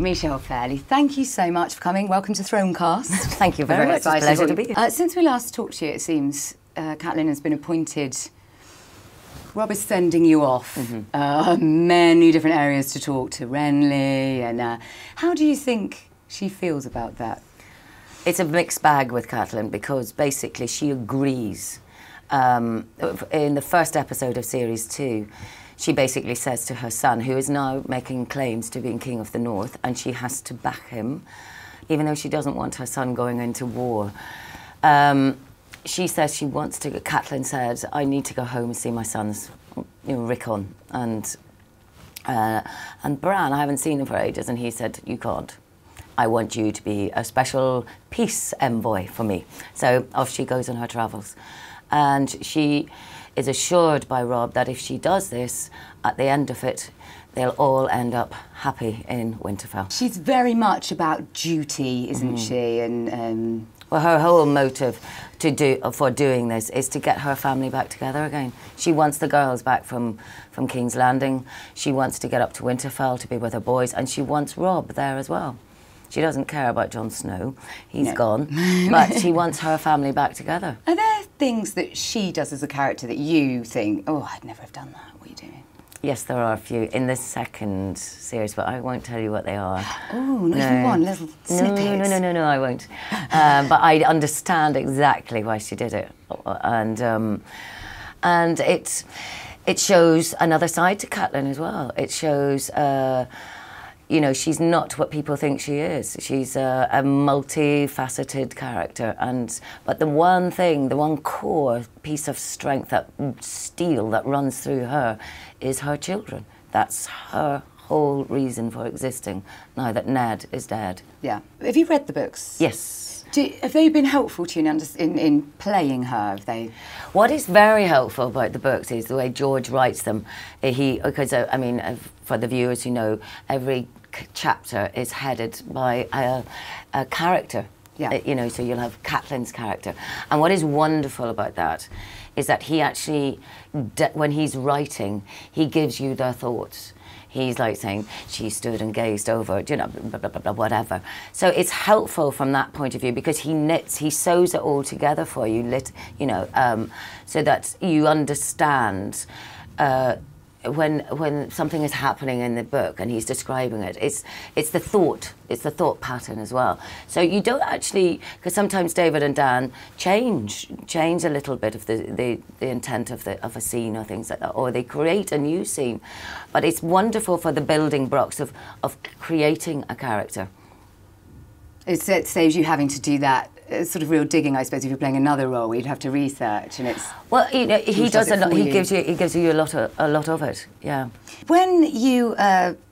Michelle Fairley, thank you so much for coming. Welcome to Thronecast. Thank you very much. It's a pleasure to be here. Since we last talked to you, it seems Catelyn has been appointed. Rob is sending you off many different areas to talk to Renly, and how do you think she feels about that? It's a mixed bag with Catelyn because basically she agrees. In the first episode of Series 2, she basically says to her son, who is now making claims to being King of the North, and she has to back him, even though she doesn't want her son going into war. She says she wants to. Catelyn said, "I need to go home and see my sons, Rickon and Bran. I haven't seen him for ages." And he said, "You can't. I want you to be a special peace envoy for me." So off she goes on her travels, and she is assured by Rob that if she does this, at the end of it, they'll all end up happy in Winterfell. She's very much about duty, isn't she? And well, her whole motive for doing this is to get her family back together again. She wants the girls back from King's Landing. She wants to get up to Winterfell to be with her boys, and she wants Rob there as well. She doesn't care about Jon Snow. He's gone. But she wants her family back together. Are there things that she does as a character that you think, oh, I'd never have done that? What are you doing? Yes, there are a few in this second series, but I won't tell you what they are. Oh, not even one little snippet. No, I won't. But I understand exactly why she did it, and it shows another side to Catelyn as well. It shows. She's not what people think she is. She's a multifaceted character, but the one core piece of strength, that steel that runs through her, is her children. That's her whole reason for existing, now that Ned is dead. Yeah. Have you read the books? Yes. Have they been helpful to you in playing her? Have they? What is very helpful about the books is the way George writes them. For the viewers who know, every chapter is headed by a character. Yeah. So you'll have Catelyn's character. And what is wonderful about that is that he actually, when he's writing, he gives you their thoughts. He's like saying, she stood and gazed over, blah, blah, blah, blah, whatever. So it's helpful from that point of view because he sews it all together for you, so that you understand when something is happening in the book and he's describing it. It's the thought pattern as well. So you don't actually, because sometimes David and Dan change a little bit of the intent of a scene or things like that, or they create a new scene. But it's wonderful for the building blocks of creating a character. It saves you having to do that sort of real digging, I suppose, if you're playing another role where you'd have to research, and it's. Well, he does a lot. He gives you a lot of it. Yeah. When you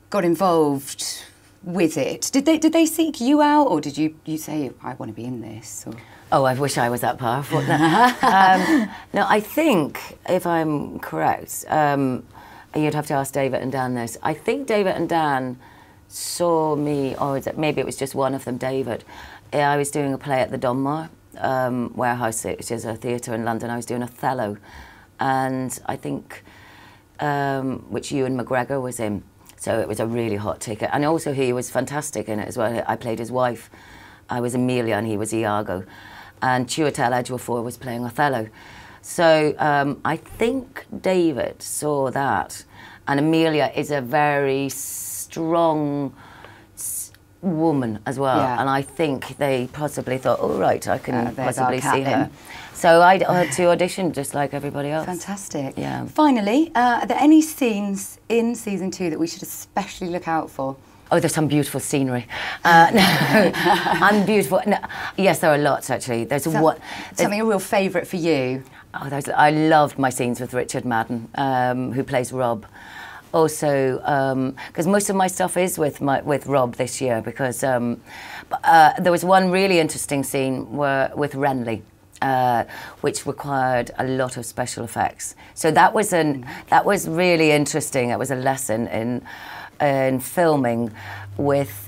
got involved with it, did they seek you out, or did you say, I want to be in this? Or? Oh, I wish I was that powerful. No, I think, if I'm correct, you'd have to ask David and Dan this. I think David and Dan saw me, or maybe it was just one of them, David. I was doing a play at the Donmar Warehouse, which is a theatre in London. I was doing Othello, and I think which Ewan McGregor was in. So it was a really hot ticket, and also he was fantastic in it as well. I played his wife. I was Amelia, and he was Iago, and Chiwetel Ejiofor was playing Othello. So I think David saw that, and Amelia is a very strong woman as well, and I think they possibly thought, oh right, I can possibly see her. So I had to audition just like everybody else. Fantastic. Yeah. Finally, are there any scenes in season 2 that we should especially look out for? Oh, there's some beautiful scenery. And beautiful. No, yes, there are lots actually. Something a real favourite for you? Oh, I loved my scenes with Richard Madden, who plays Rob. Also, because most of my stuff is with Rob this year, because there was one really interesting scene with Renly, which required a lot of special effects. So that was really interesting. It was a lesson in filming with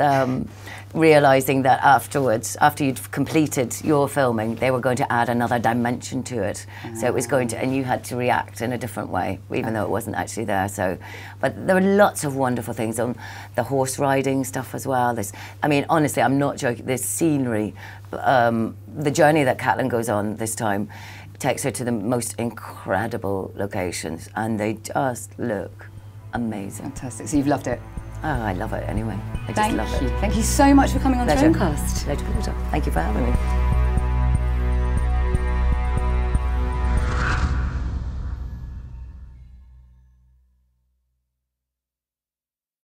realising that afterwards, after you'd completed your filming, they were going to add another dimension to it. So it was going to, and you had to react in a different way, even though it wasn't actually there. So, but there were lots of wonderful things on the horse riding stuff as well. This, I mean, honestly, I'm not joking. This scenery, the journey that Catelyn goes on this time, takes her to the most incredible locations, and they just look amazing. Fantastic. So you've loved it. Oh, I love it anyway. I just love it. Thank you so much for coming on Pleasure. Thronecast. Pleasure. Thank you for having me.